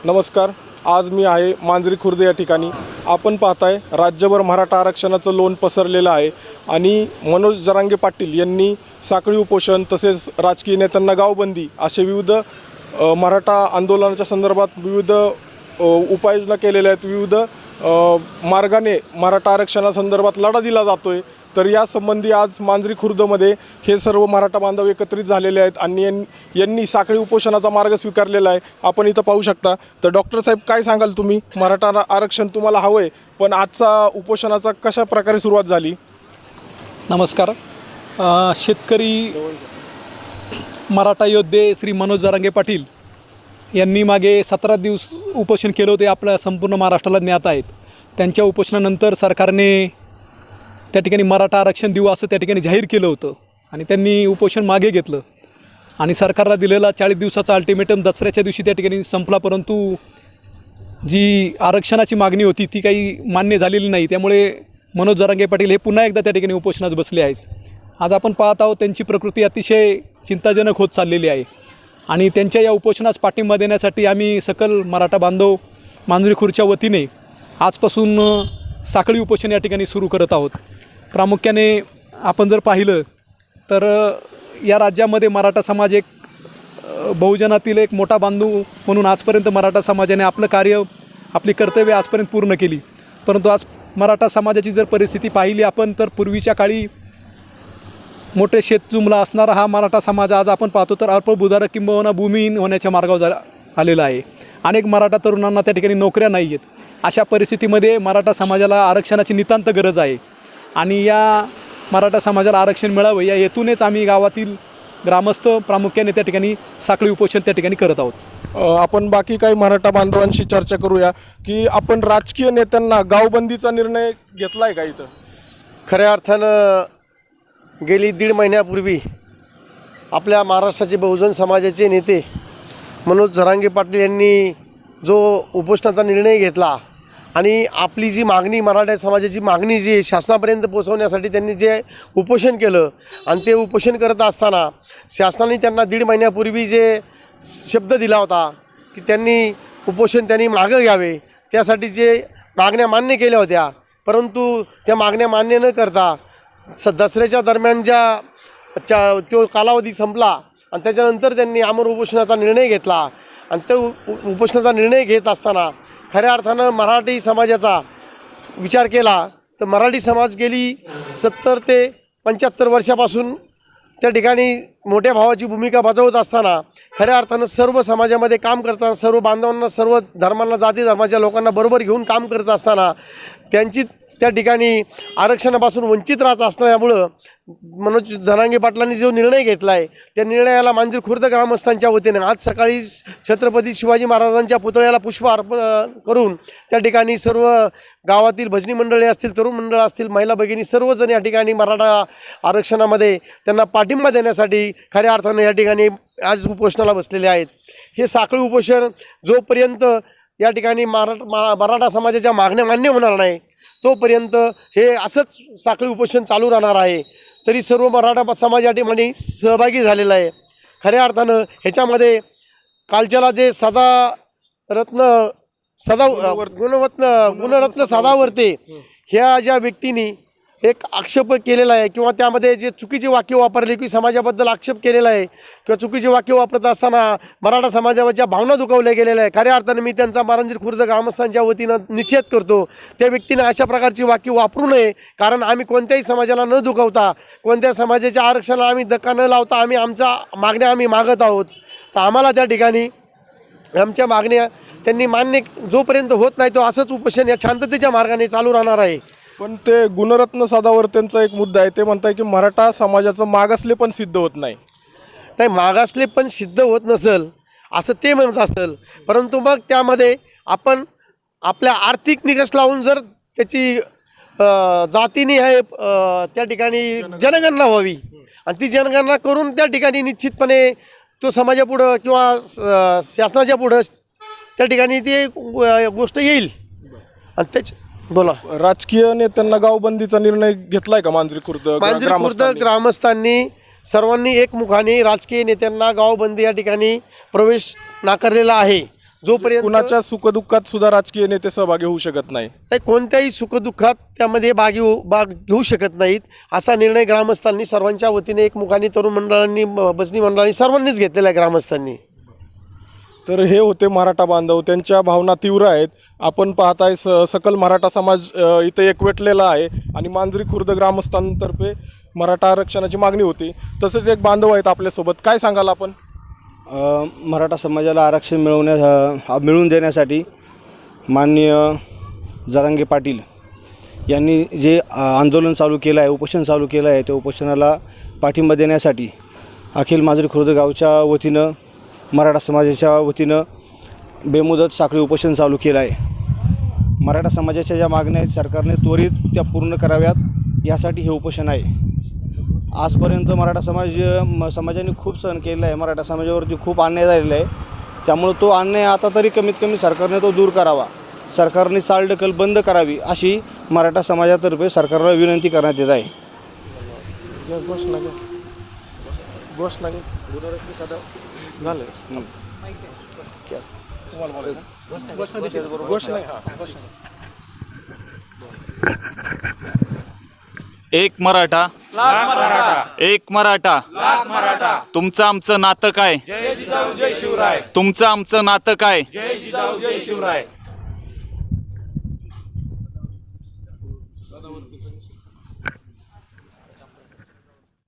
नमस्कार. आज मी आहे मांजरी खुर्द या ठिकाणी. आपण पाहताय राज्यभर मराठा आरक्षणाचं लोण पसरलेलं आहे आणि मनोज जरांगे पाटील यांनी साखळी उपोषण तसेच राजकीय नेत्यांना गावबंदी असे विविध मराठा आंदोलनाच्या संदर्भात विविध उपाययोजना केलेल्या आहेत. विविध मार्गाने मराठा आरक्षणासंदर्भात लढा दिला जातो आहे. तर यासंबंधी आज मांजरी खुर्दमध्ये हे सर्व मराठा बांधव एकत्रित झालेले आहेत आणि यांनी साखळी उपोषणाचा मार्ग स्वीकारलेला आहे. आपण इथं पाहू शकता. तर डॉक्टर साहेब, काय सांगाल तुम्ही? मराठा आरक्षण तुम्हाला हवं आहे, पण आजचा उपोषणाचा कशा प्रकारे सुरुवात झाली? नमस्कार. शेतकरी मराठा योद्धे श्री मनोज जरांगे पाटील यांनी मागे 17 दिवस उपोषण केलं होते. आपल्या संपूर्ण महाराष्ट्राला ज्ञात आहेत. त्यांच्या उपोषणानंतर सरकारने त्या ठिकाणी मराठा आरक्षण देऊ असं त्या ठिकाणी जाहीर केलं होतं आणि त्यांनी उपोषण मागे घेतलं आणि सरकारला दिलेला 40 दिवसाचा अल्टिमेटम दसऱ्याच्या दिवशी त्या ठिकाणी संपला. परंतु जी आरक्षणाची मागणी होती ती काही मान्य झालेली नाही. त्यामुळे मनोज जरांगे पाटील हे पुन्हा एकदा त्या ठिकाणी उपोषणास बसले आहेत. आज आपण पाहत आहोत त्यांची प्रकृती अतिशय चिंताजनक होत चाललेली आहे आणि त्यांच्या या उपोषणास पाठिंबा देण्यासाठी आम्ही सकल मराठा बांधव मांजरी खुर्दच्या वतीने आजपासून साखळी उपोषण या ठिकाणी सुरू करत आहोत. प्रामुख्याने आपण जर पाहिलं तर या राज्यामध्ये मराठा समाज एक बहुजनातील एक मोठा बांधव म्हणून आजपर्यंत मराठा समाजाने आपलं कार्य, आपली कर्तव्य आजपर्यंत पूर्ण केली. परंतु आज मराठा समाजाची जर परिस्थिती पाहिली आपण तर पूर्वीच्या काळी मोठे शेतजुमला असणारा हा मराठा समाज आज आपण पाहतो तर अल्पभूधारक किंबहुना भूमिहीन होण्याच्या मार्गावर आलेला आहे. अनेक मराठा तरुणांना त्या ठिकाणी नोकऱ्या नाही आहेत. अशा परिस्थितीमध्ये मराठा समाजाला आरक्षणाची नितांत गरज आहे आणि या मराठा समाजाला आरक्षण मिळावं या हेतूनेच आम्ही गावातील ग्रामस्थ प्रामुख्याने त्या ठिकाणी साखळी उपोषण त्या ठिकाणी करत आहोत. आपण बाकी काही मराठा बांधवांशी चर्चा करूया की आपण राजकीय नेत्यांना गावबंदीचा निर्णय घेतला आहे का? इथं खऱ्या अर्थानं गेली 1.5 महिन्यापूर्वी आपल्या महाराष्ट्राचे बहुजन समाजाचे नेते मनोज जरांगे पाटील यांनी जो उपोषणाचा निर्णय घेतला आणि आपली जी मागणी, मराठा समाजाची मागणी जी शासनापर्यंत पोहोचवण्यासाठी त्यांनी जे उपोषण केलं आणि ते उपोषण करत असताना शासनाने त्यांना 1.5 महिन्यापूर्वी जे शब्द दिला होता की त्यांनी मागं घ्यावे, त्यासाठी जे मागण्या मान्य केल्या होत्या, परंतु त्या मागण्या मान्य न करता दसऱ्याच्या दरम्यान तो कालावधी संपला आणि त्याच्यानंतर त्यांनी आमरण उपोषणाचा निर्णय घेतला आणि तो उपोषणाचा निर्णय घेत असताना खऱ्या अर्थानं मराठी समाजाचा विचार केला तर मराठी समाज गेली 70 ते 75 वर्षापासून त्या ठिकाणी मोठ्या भावाची भूमिका बजावत असताना खऱ्या अर्थानं सर्व समाजामध्ये काम करताना, सर्व बांधवांना, सर्व धर्मांना, जाती धर्माच्या लोकांना बरोबर घेऊन काम करत असताना त्यांची त्या ठिकाणी आरक्षणापासून वंचित राहत असल्यामुळं मनोज जरांगे पाटलांनी जो निर्णय घेतला आहे त्या निर्णयाला मांजरी खुर्द ग्रामस्थांच्या वतीने आज सकाळी छत्रपती शिवाजी महाराजांच्या पुतळ्याला पुष्प अर्पण करून त्या ठिकाणी सर्व गावातील भजनी मंडळी असतील, तरुण मंडळ असतील, महिला भगिनी सर्वजण या ठिकाणी मराठा आरक्षणामध्ये त्यांना पाठिंबा देण्यासाठी खऱ्या अर्थानं या ठिकाणी आज उपोषणाला बसलेले आहेत. हे साखळी उपोषण जोपर्यंत या ठिकाणी मराठा समाजाच्या मागण्या मान्य होणार नाही तोपर्यंत हे असंच साखळी उपोषण चालू राहणार आहे. तरी सर्व मराठा समाज या ठिकाणी सहभागी झालेला आहे. खऱ्या अर्थानं ह्याच्यामध्ये कालच्याला जे गुणरत्न सदावर्ते ह्या ज्या व्यक्तींनी एक आक्षेप केलेला आहे किंवा त्यामध्ये जे चुकीचे वाक्य वापरले की समाजाबद्दल आक्षेप केलेला आहे किंवा चुकीचे वाक्य वापरत असताना मराठा समाजाच्या भावना दुखावल्या गेलेल्या आहे, खऱ्या अर्थानं मी त्यांचा मांजरी खुर्द ग्रामस्थांच्या वतीनं निषेध करतो. त्या व्यक्तीने अशा प्रकारची वाक्य वापरू नये, कारण आम्ही कोणत्याही समाजाला न दुखावता, कोणत्या समाजाच्या आरक्षणाला आम्ही धक्का न लावता आमच्या मागण्या आम्ही मागत आहोत. तर आम्हाला त्या ठिकाणी आमच्या मागण्या त्यांनी मान्य जोपर्यंत होत नाही तो असंच उपोषण या शांततेच्या मार्गाने चालू राहणार आहे. पण ते गुणरत्न सदावर्तेंचा एक मुद्दा आहे. ते म्हणताय की मराठा समाजाचं मागासले पण सिद्ध होत नाही. मागासले पण सिद्ध होत नसेल असं ते म्हणत असेल, परंतु मग त्यामध्ये आपण आपल्या आर्थिक निकष लावून जर त्याची जातीने आहे त्या ठिकाणी जनगणना व्हावी आणि ती जनगणना करून त्या ठिकाणी निश्चितपणे तो समाजापुढं किंवा शासनाच्या पुढं त्या ठिकाणी ती गोष्ट येईल. आणि बोला, राजकीय नेत्यांना गावबंदीचा निर्णय घेतलाय का मांजरी खुर्द ग्रामस्थांनी सर्वांनी एकमुखाने राजकीय नेत्यांना गावबंदी या ठिकाणी प्रवेश नाकारलेला आहे. जोपर्यंत कुणाच्या सुखदुःखात सुद्धा राजकीय नेते सहभागी होऊ शकत नाही. नाही, कोणत्याही सुखदुःखात त्यामध्ये भाग घेऊ शकत नाहीत असा निर्णय ग्रामस्थांनी सर्वांच्या वतीने एकमुखाने तरुण मंडळांनी भजनी मंडळांनी सर्वांनीच घेतलेला आहे ग्रामस्थांनी. तर हे होते मराठा बांधव, त्यांच्या भावना तीव्र आहेत. आपण पाहताय सकल मराठा समाज इथे एकवटलेला आहे आणि मांजरी खुर्द ग्रामस्थांतर्फे मराठा आरक्षणाची मागणी होती. तसेच एक बांधव आहेत आपल्यासोबत, काय सांगाल आपण? मराठा समाजाला आरक्षण मिळवून देण्यासाठी माननीय जरांगे पाटील यांनी जे आंदोलन चालू केलं आहे, उपोषण चालू केलं आहे, त्या उपोषणाला पाठिंबा देण्यासाठी अखिल मांजरी खुर्द गावच्या वतीनं मराठा समाजाच्या वतीनं बेमुदत साखळी उपोषण चालू केलं आहे. मराठा समाजाच्या ज्या मागण्या आहेत सरकारने त्वरित त्या पूर्ण कराव्यात यासाठी हे उपोषण आहे. आजपर्यंत मराठा समाजाने खूप सहन केलेला आहे. मराठा समाजावरती खूप अन्याय झालेला आहे. त्यामुळे तो अन्याय आता तरी कमीत कमी सरकारने तो दूर करावा, सरकारने चालढकल बंद करावी अशी मराठा समाजातर्फे सरकारला विनंती करण्यात येत आहे. एक मराठा, लाख मराठा, एक मराठा, लाख मराठा. तुमचं आमचं नातं काय? जय जिजाऊ जय शिवराय. तुमचं आमचं नातं काय? जय जिजाऊ जय शिवराय.